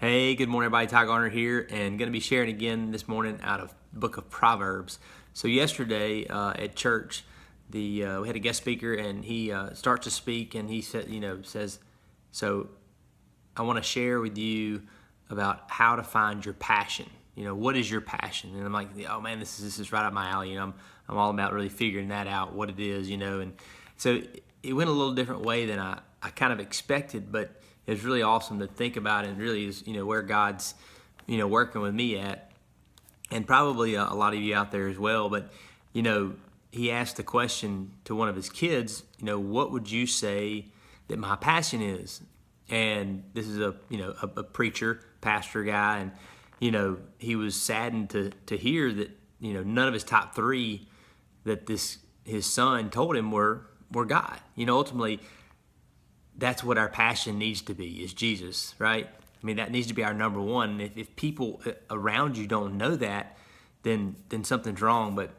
Hey, good morning, everybody. Ty Garner here, and going to be sharing again this morning out of the book of Proverbs. So yesterday at church, we had a guest speaker, and he starts to speak, and he says, "So I want to share with you about how to find your passion. What is your passion?" And I'm like, "Oh man, this is right up my alley. I'm all about really figuring that out, what it is, And so it went a little different way than I kind of expected, but it's really awesome to think about, and really is where God's working with me at, and probably a lot of you out there as well. But he asked the question to one of his kids, what would you say that my passion is? And this is a preacher, pastor guy, and he was saddened to hear that none of his top three that his son told him were God. Ultimately, that's what our passion needs to be, is Jesus, right? I mean, that needs to be our number one. And if people around you don't know that, then something's wrong. But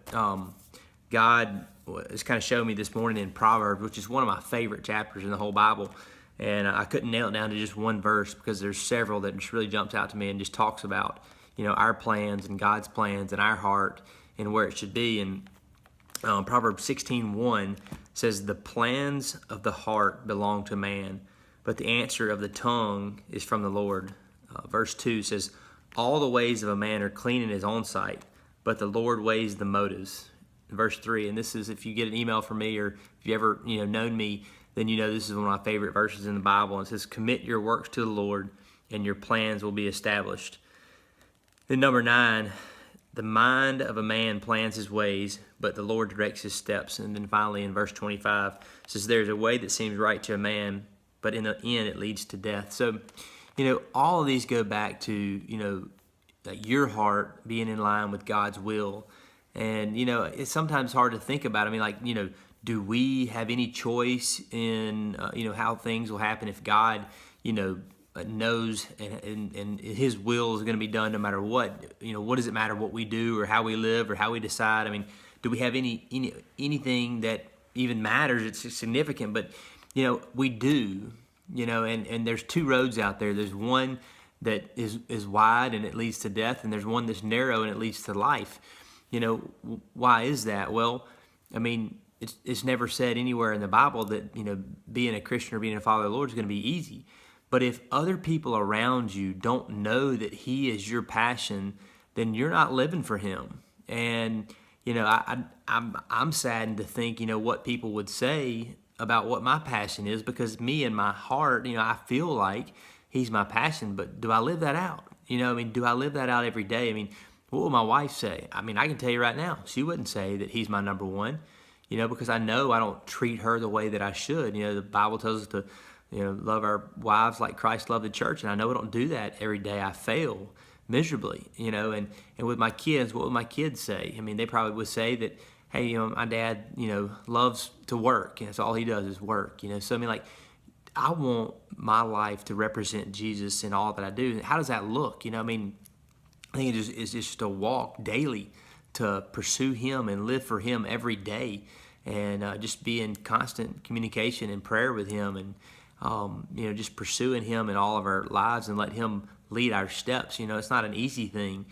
God has kind of showed me this morning in Proverbs, which is one of my favorite chapters in the whole Bible. And I couldn't nail it down to just one verse, because there's several that just really jumps out to me and just talks about, our plans and God's plans and our heart and where it should be. And Proverbs 16:1 says, "The plans of the heart belong to man, but the answer of the tongue is from the Lord." Verse 2 says, "All the ways of a man are clean in his own sight, but the Lord weighs the motives." Verse 3, and this is, if you get an email from me, or if you ever known me, then this is one of my favorite verses in the Bible. And it says, "Commit your works to the Lord, and your plans will be established." Then number 9, "The mind of a man plans his ways, but the Lord directs his steps." And then finally in verse 25, it says, "There's a way that seems right to a man, but in the end it leads to death." So, all of these go back to, like your heart being in line with God's will. And, it's sometimes hard to think about. I mean, like, do we have any choice in, how things will happen if God, knows and his will is going to be done no matter what? What does it matter what we do or how we live or how we decide? I mean, do we have anything that even matters? It's significant, but we do. And there's two roads out there. There's one that is wide and it leads to death, and there's one that's narrow and it leads to life. Why is that? Well, I mean, it's never said anywhere in the Bible that being a Christian or being a follower of the Lord is going to be easy. But if other people around you don't know that He is your passion, then you're not living for Him. And I'm saddened to think what people would say about what my passion is, because me in my heart, I feel like He's my passion. But do I live that out? Do I live that out every day? I mean, what would my wife say? I mean, I can tell you right now, she wouldn't say that He's my number one. Because I know I don't treat her the way that I should. The Bible tells us to love our wives like Christ loved the church, and I know I don't do that every day. I fail miserably, and with my kids, what would my kids say? I mean, they probably would say that, hey, my dad, loves to work, and that's all he does is work, So I mean, like, I want my life to represent Jesus in all that I do. How does that look? I mean, I think it's just a walk daily to pursue Him and live for Him every day, and just be in constant communication and prayer with Him, and just pursuing Him in all of our lives and let Him lead our steps. It's not an easy thing,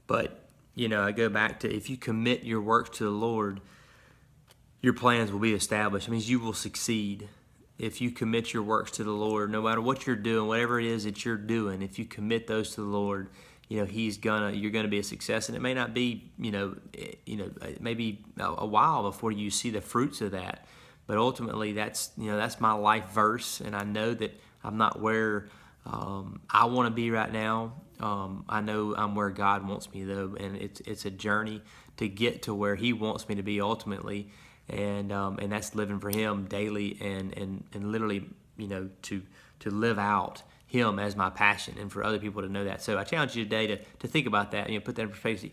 but I go back to, if you commit your works to the Lord, your plans will be established. It means you will succeed. If you commit your works to the Lord, no matter what you're doing, whatever it is that you're doing, if you commit those to the Lord, you're gonna be a success. And it may not be, it may be a while before you see the fruits of that. But ultimately, that's my life verse, and I know that I'm not where I want to be right now. I know I'm where God wants me, though, and it's a journey to get to where He wants me to be ultimately, and that's living for Him daily, and literally, to live out Him as my passion, and for other people to know that. So I challenge you today to think about that. Put that in perspective.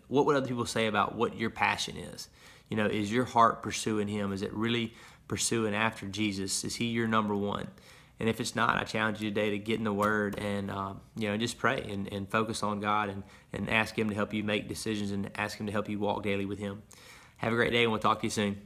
What would other people say about what your passion is? Is your heart pursuing Him? Is it really pursuing after Jesus? Is He your number one? And if it's not, I challenge you today to get in the Word and just pray and focus on God, and ask Him to help you make decisions, and ask Him to help you walk daily with Him. Have a great day, and we'll talk to you soon.